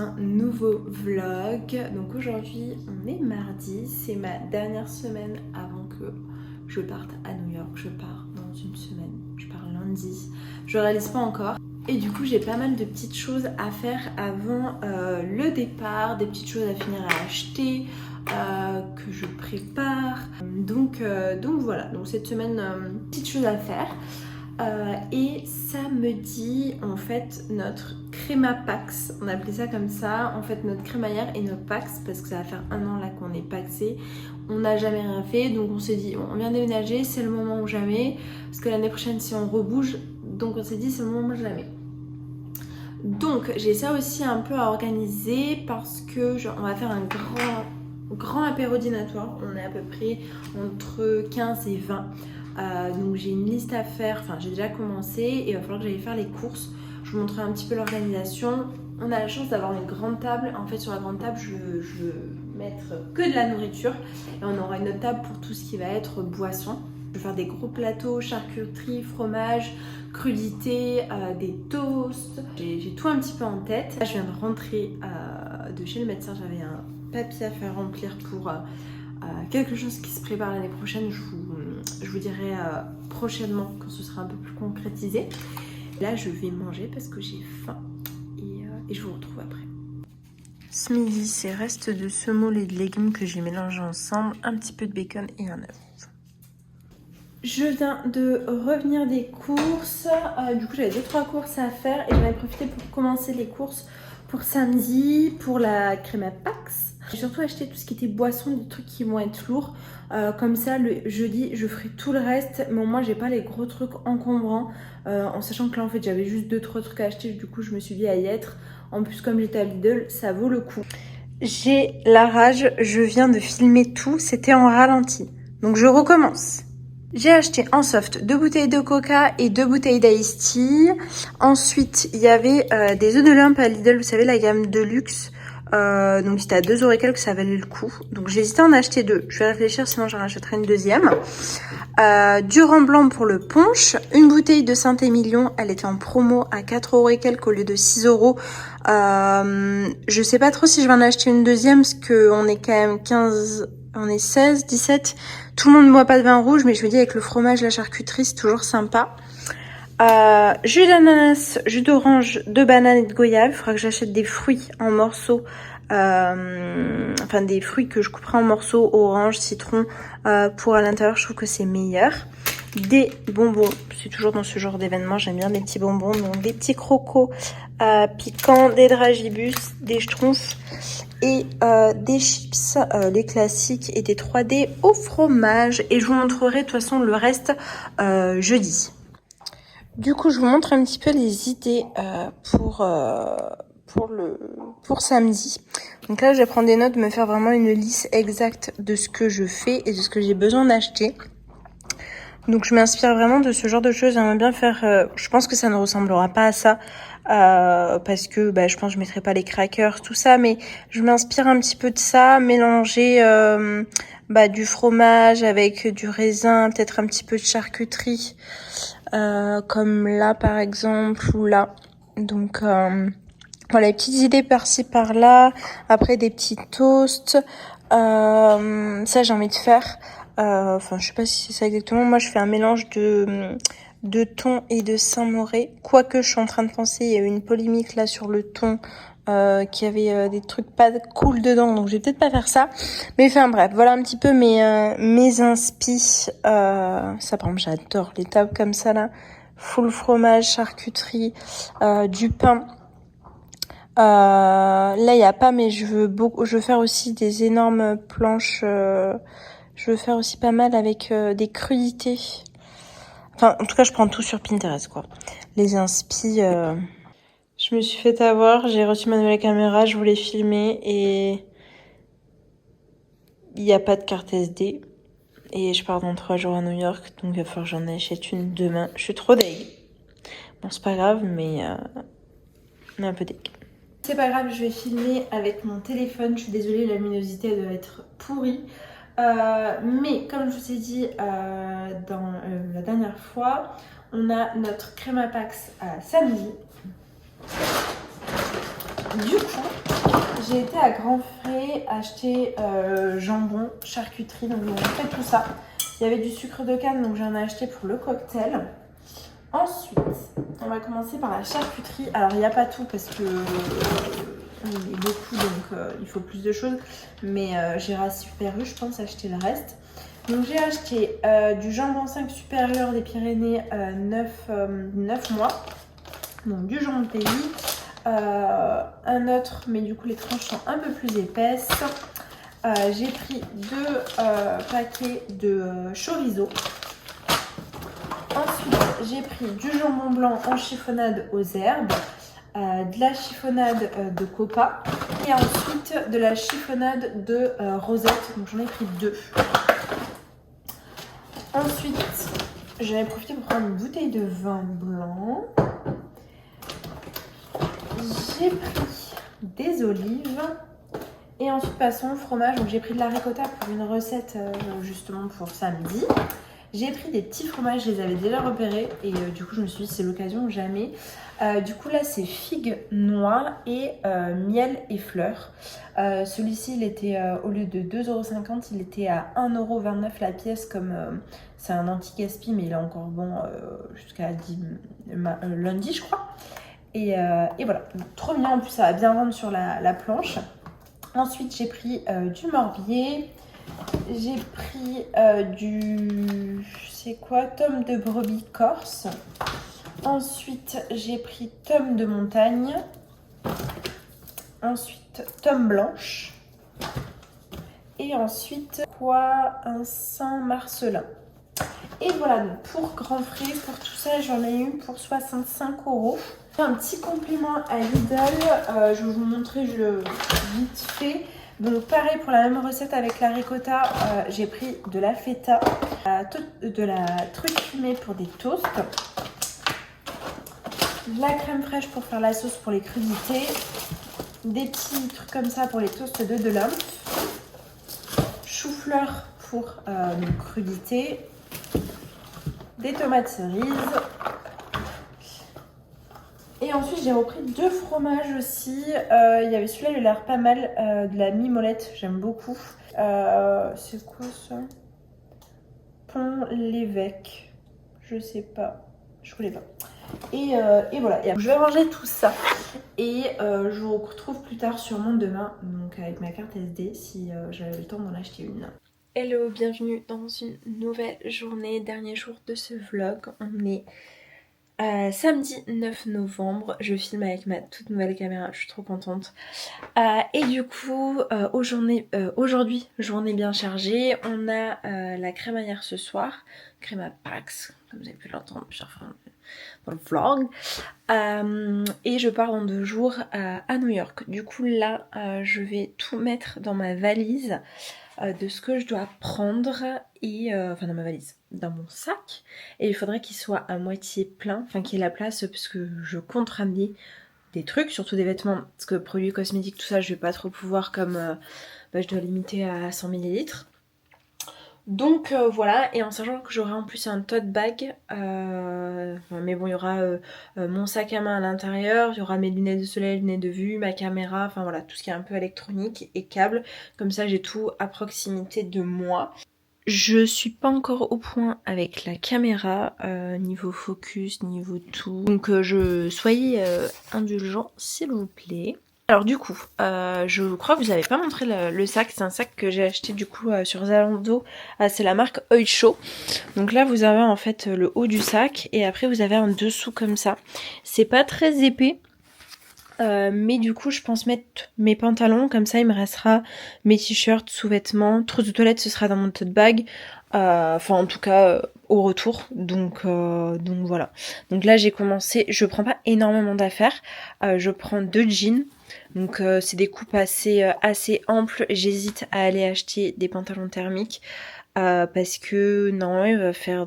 un nouveau vlog. Donc aujourd'hui on est mardi, c'est ma dernière semaine avant que je parte à New York. Je pars dans une semaine, je pars lundi, je réalise pas encore. Et du coup j'ai pas mal de petites choses à faire avant le départ, des petites choses à finir à acheter, que je prépare. Donc voilà, donc cette semaine, petites choses à faire. Et samedi, en fait, notre crémapax, on appelait ça comme ça, en fait notre crémaillère et notre pax, parce que ça va faire un an là qu'on est paxé, on n'a jamais rien fait, donc on s'est dit on vient déménager, c'est le moment ou jamais, parce que l'année prochaine si on rebouge, donc on s'est dit c'est le moment ou jamais. Donc j'ai ça aussi un peu à organiser parce que on va faire un grand apéro dînatoire, on est à peu près entre 15 et 20. Donc j'ai une liste à faire, enfin j'ai déjà commencé et il va falloir que j'aille faire les courses. Je vous montrerai un petit peu l'organisation. On a la chance d'avoir une grande table. En fait sur la grande table je veux mettre que de la nourriture et on aura une autre table pour tout ce qui va être boisson. Je vais faire des gros plateaux, charcuterie, fromage, crudités, des toasts. J'ai tout un petit peu en tête. Là, je viens de rentrer de chez le médecin, j'avais un papier à faire remplir pour quelque chose qui se prépare l'année prochaine. Je vous dirai prochainement quand ce sera un peu plus concrétisé. Là je vais manger parce que j'ai faim et je vous retrouve après. Ce midi c'est restes de semoule et de légumes que j'ai mélangés ensemble, un petit peu de bacon et un œuf. Je viens de revenir des courses, du coup j'avais 2-3 courses à faire et j'en ai profité pour commencer les courses pour samedi, pour la crémapax. J'ai surtout acheté tout ce qui était boisson, des trucs qui vont être lourds. Comme ça le jeudi je ferai tout le reste, mais au moins j'ai pas les gros trucs encombrants. En sachant que là en fait j'avais juste 2-3 trucs à acheter, du coup je me suis dit à y être. En plus comme j'étais à Lidl, ça vaut le coup. J'ai la rage, je viens de filmer tout, c'était en ralenti. Donc je recommence. J'ai acheté en soft 2 bouteilles de coca et 2 bouteilles d'ice tea. Ensuite, il y avait des œufs de Olympe à Lidl, vous savez la gamme de luxe. Donc c'était à 2 € et quelques, ça valait le coup. Donc j'ai hésité à en acheter 2. Je vais réfléchir, sinon j'en rachèterai une deuxième. Du rhum blanc pour le punch. Une bouteille de Saint-Émilion, elle était en promo à 4 € et quelques au lieu de 6 €. Je sais pas trop si je vais en acheter une deuxième parce qu'on est quand même 15... On est 16, 17. Tout le monde ne boit pas de vin rouge, mais je me dis avec le fromage, la charcuterie, c'est toujours sympa. Jus d'ananas, jus d'orange, de banane et de goyave. Il faudra que j'achète des fruits en morceaux. Enfin, des fruits que je couperai en morceaux, orange, citron, pour à l'intérieur. Je trouve que c'est meilleur. Des bonbons, c'est toujours dans ce genre d'événement, j'aime bien les petits bonbons. Donc des petits crocos piquants, des dragibus, des schtroumpfs. Et des chips, les classiques, et des 3D au fromage. Et je vous montrerai de toute façon le reste jeudi. Du coup, je vous montre un petit peu les idées pour samedi. Donc là, je vais prendre des notes, me faire vraiment une liste exacte de ce que je fais et de ce que j'ai besoin d'acheter. Donc je m'inspire vraiment de ce genre de choses. J'aimerais bien faire... je pense que ça ne ressemblera pas à ça. Parce que je pense que je mettrai pas les crackers, tout ça. Mais je m'inspire un petit peu de ça. Mélanger du fromage avec du raisin. Peut-être un petit peu de charcuterie. Comme là par exemple. Ou là. Donc voilà, les petites idées par-ci par-là. Après des petits toasts. Ça j'ai envie de faire. Enfin, je sais pas si c'est ça exactement. Moi, je fais un mélange de thon et de Saint-Moré. Quoique, je suis en train de penser, il y a eu une polémique là sur le thon, qui avait des trucs pas cool dedans. Donc, je vais peut-être pas faire ça. Mais enfin, bref, voilà un petit peu mes inspi. Ça, par exemple, j'adore les tables comme ça là. Full fromage, charcuterie, du pain. Là, il y a pas, mais je veux faire aussi des énormes planches. Je veux faire aussi pas mal avec des crudités. Enfin, en tout cas, je prends tout sur Pinterest, quoi. Les inspi. Je me suis fait avoir, j'ai reçu ma nouvelle caméra, je voulais filmer et il n'y a pas de carte SD. Et je pars dans 3 jours à New York, donc il va falloir que j'en achète une demain. Je suis trop deg. Bon, c'est pas grave, mais un peu deg. C'est pas grave, je vais filmer avec mon téléphone. Je suis désolée, la luminosité doit être pourrie. Mais comme je vous ai dit dans la dernière fois, on a notre crémapax à samedi. Du coup, j'ai été à Grand Frais acheter jambon, charcuterie, donc j'ai fait tout ça. Il y avait du sucre de canne, donc j'en ai acheté pour le cocktail. Ensuite, on va commencer par la charcuterie. Alors, il n'y a pas tout parce que on est beaucoup, donc il faut plus de choses. Mais j'irai Super U, je pense, acheter le reste. Donc, j'ai acheté du jambon 5 supérieur des Pyrénées 9 mois. Donc, du jambon de pays. Un autre, mais du coup, les tranches sont un peu plus épaisses. J'ai pris 2 paquets de chorizo. Ensuite, j'ai pris du jambon blanc en chiffonnade aux herbes, de la chiffonnade de copa et ensuite de la chiffonnade de rosette. Donc j'en ai pris 2. Ensuite, j'en ai profité pour prendre une bouteille de vin blanc. J'ai pris des olives. Et ensuite, passons au fromage. Donc j'ai pris de la ricotta pour une recette justement pour samedi. J'ai pris des petits fromages, je les avais déjà repérés et du coup je me suis dit c'est l'occasion ou jamais. Du coup là c'est figues, noix et miel et fleurs. Celui-ci il était au lieu de 2,50 €, il était à 1,29 € la pièce comme c'est un anti-gaspi mais il est encore bon jusqu'à lundi je crois. Et voilà, donc, trop bien, en plus ça va bien rendre sur la planche. Ensuite j'ai pris du morbier. J'ai pris c'est quoi, tome de brebis corse. Ensuite, j'ai pris tome de montagne. Ensuite, tome blanche. Et ensuite, un Saint-Marcelin. Et voilà, donc pour Grand Frais, pour tout ça, j'en ai eu pour 65 €. Un petit compliment à Lidl, je vais vous montrer vite fait. Donc pareil pour la même recette avec la ricotta, j'ai pris de la feta, de la truite fumée pour des toasts, de la crème fraîche pour faire la sauce pour les crudités, des petits trucs comme ça pour les toasts de l'homme, chou-fleur pour nos crudités, des tomates cerises. Et ensuite j'ai repris 2 fromages aussi. Il y avait celui-là, il a l'air pas mal, de la mimolette, j'aime beaucoup. C'est quoi ça? Pont-l'Évêque. Je sais pas. Je connais pas. Et voilà. Et je vais ranger tout ça. Et je vous retrouve plus tard sûrement demain. Donc avec ma carte SD si j'avais le temps d'en acheter une. Hello, bienvenue dans une nouvelle journée. Dernier jour de ce vlog. On est samedi 9 novembre, je filme avec ma toute nouvelle caméra, je suis trop contente. Et du coup, aujourd'hui, journée bien chargée. On a la crémaillère ce soir, crème à Pax, comme vous avez pu l'entendre plusieurs fois dans le vlog. Et je pars dans 2 jours à New York. Du coup là, je vais tout mettre dans ma valise de ce que je dois prendre et enfin dans ma valise, dans mon sac, et il faudrait qu'il soit à moitié plein, enfin qu'il y ait la place parce que je compte ramener des trucs, surtout des vêtements, parce que produits cosmétiques tout ça je vais pas trop pouvoir comme je dois limiter à 100 ml. Donc voilà, et en sachant que j'aurai en plus un tote bag, mais bon il y aura mon sac à main à l'intérieur, il y aura mes lunettes de soleil, lunettes de vue, ma caméra, enfin voilà tout ce qui est un peu électronique et câble, comme ça j'ai tout à proximité de moi. Je suis pas encore au point avec la caméra, niveau focus, niveau tout, donc soyez indulgents s'il vous plaît. Alors du coup, je crois que vous n'avez pas montré le sac, c'est un sac que j'ai acheté du coup sur Zalando, c'est la marque Oysho. Donc là vous avez en fait le haut du sac et après vous avez un dessous comme ça. C'est pas très épais, mais du coup je pense mettre mes pantalons, comme ça il me restera mes t-shirts, sous-vêtements, trousse de toilette ce sera dans mon tote bag. Enfin en tout cas au retour, donc voilà. Donc là j'ai commencé, je prends pas énormément d'affaires, je prends 2 jeans. Donc c'est des coupes assez amples. J'hésite à aller acheter des pantalons thermiques parce que normalement il va faire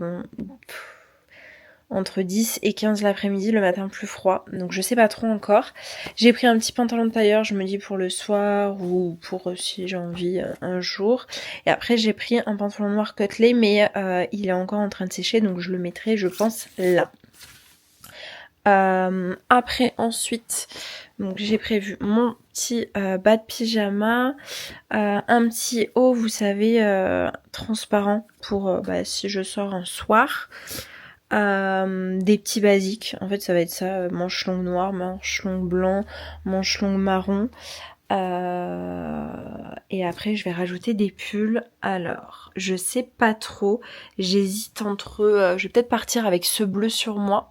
entre 10 et 15 l'après-midi, le matin plus froid. Donc je sais pas trop encore. J'ai pris un petit pantalon de tailleur, je me dis pour le soir ou pour si j'ai envie un jour. Et après j'ai pris un pantalon noir côtelé mais il est encore en train de sécher donc je le mettrai je pense là. Après ensuite, donc j'ai prévu mon petit bas de pyjama, un petit haut, vous savez, transparent pour si je sors un soir. Des petits basiques, en fait ça va être ça, manche longue noire, manche longue blanc, manche longue marron. Et après je vais rajouter des pulls. Alors je sais pas trop, j'hésite entre je vais peut-être partir avec ce bleu sur moi.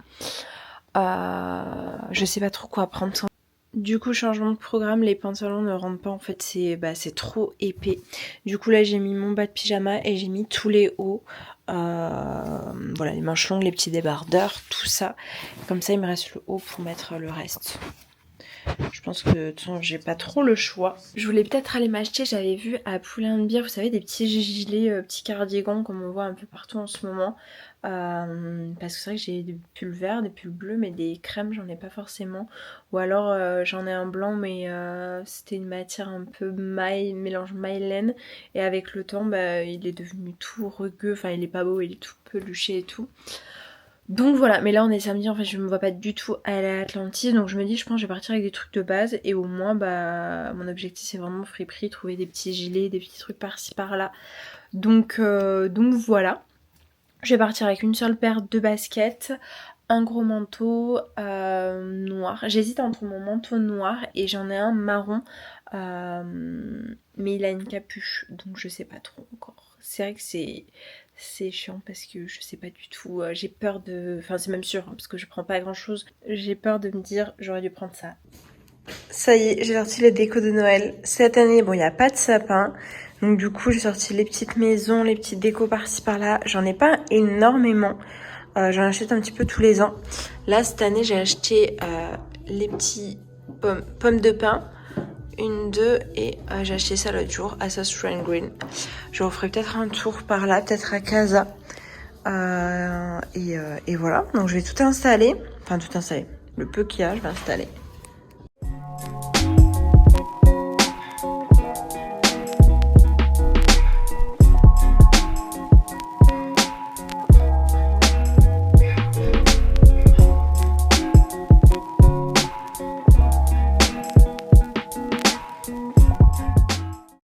Je sais pas trop quoi prendre. Du coup, changement de programme, les pantalons ne rentrent pas, en fait c'est trop épais. Du coup là j'ai mis mon bas de pyjama et j'ai mis tous les hauts. Voilà, les manches longues, les petits débardeurs, tout ça. Comme ça il me reste le haut pour mettre le reste. Je pense que de toute façon j'ai pas trop le choix. Je voulais peut-être aller m'acheter, j'avais vu à Pull&Bear, vous savez, des petits gilets, petits cardigans comme on voit un peu partout en ce moment. Parce que c'est vrai que j'ai des pulls verts, des pulls bleus, mais des crèmes j'en ai pas forcément. Ou alors j'en ai un blanc, mais c'était une matière un peu maille, mélange maille-laine. Et avec le temps, il est devenu tout rugueux, enfin il est pas beau, il est tout peluché et tout. Donc voilà, mais là on est samedi, en fait je me vois pas du tout aller à Atlantis, donc je me dis je pense que je vais partir avec des trucs de base et au moins mon objectif c'est vraiment friperie, trouver des petits gilets, des petits trucs par-ci par-là. Donc voilà, je vais partir avec une seule paire de baskets, un gros manteau noir. J'hésite entre mon manteau noir et j'en ai un marron, mais il a une capuche, donc je sais pas trop encore. C'est vrai que c'est chiant parce que je sais pas du tout, j'ai peur de... Enfin c'est même sûr, hein, parce que je prends pas grand chose. J'ai peur de me dire j'aurais dû prendre ça. Ça y est, j'ai sorti les décos de Noël. Cette année, bon il n'y a pas de sapin. Donc du coup j'ai sorti les petites maisons, les petites décos par-ci par-là. J'en ai pas énormément. J'en achète un petit peu tous les ans. Là cette année j'ai acheté les petits pommes de pin. Une, deux, et j'ai acheté ça l'autre jour, Assas Shrine Green. Je referai peut-être un tour par là, peut-être à Casa. Et voilà, donc je vais tout installer. Enfin tout installer. Le peu qu'il y a, je vais installer.